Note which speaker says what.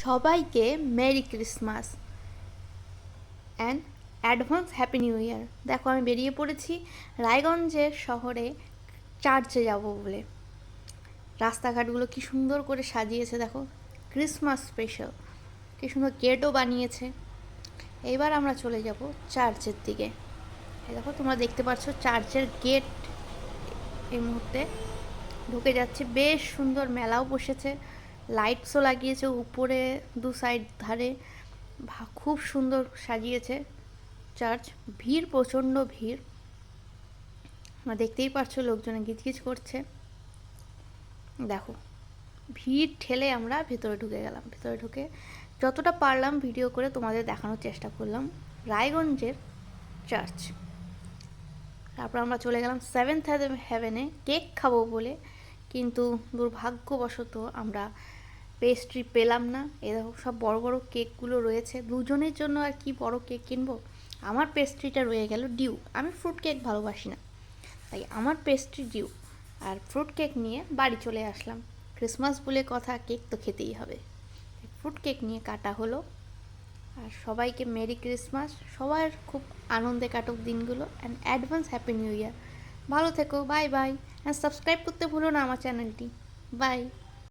Speaker 1: সবাইকে merry Christmas and advance happy new year. দেখো আমি বেরিয়ে পড়েছি রায়গঞ্জের শহরে চার্চে যাব বলে। রাস্তাঘাটগুলো কি সুন্দর করে সাজিয়েছে দেখো, ক্রিসমাস স্পেশাল, কি সুন্দর গেটও বানিয়েছে। এইবার আমরা চলে যাব চার্চের দিকে। এই দেখো তোমরা দেখতে পাচ্ছ চার্চের গেট এই মুহূর্তে ঢুকে যাচ্ছে। বেশ সুন্দর মেলাও বসেছে, লাইটসও লাগিয়েছে উপরে দু সাইড ধারে, খুব সুন্দর সাজিয়েছে চার্চ। ভিড়, প্রচণ্ড ভিড়, তোমরা দেখতেই পারছো লোকজনে গিজগিজ করছে। দেখো ভিড় ঠেলে আমরা ভেতরে ঢুকে গেলাম। ভেতরে ঢুকে যতটা পারলাম ভিডিও করে তোমাদের দেখানোর চেষ্টা করলাম রায়গঞ্জের চার্চ। তারপর আমরা চলে গেলাম সেভেন্থ হেভেনে কেক খাবো বলে, কিন্তু দুর্ভাগ্যবশত আমরা পেস্ট্রি পেলাম না। এরকম সব বড় বড় কেকগুলো রয়েছে, দুজনের জন্য আর কি বড় কেক কিনবো। আমার পেস্ট্রিটা রয়ে গেল ডিউ। আমি ফ্রুট কেক ভালোবাসি না, তাই আমার পেস্ট্রি ডিউ আর ফ্রুট কেক নিয়ে বাড়ি চলে আসলাম। ক্রিসমাস বলে কথা, কেক তো খেতেই হবে। ফ্রুট কেক নিয়ে কাটা হলো। আর সবাইকে মেরি ক্রিসমাস, সবার খুব আনন্দে কাটুক দিনগুলো, and advance happy new year. ভালো থেকো, বাই বাই, অ্যান্ড সাবস্ক্রাইব করতে ভুলো না আমার চ্যানেলটি। বাই।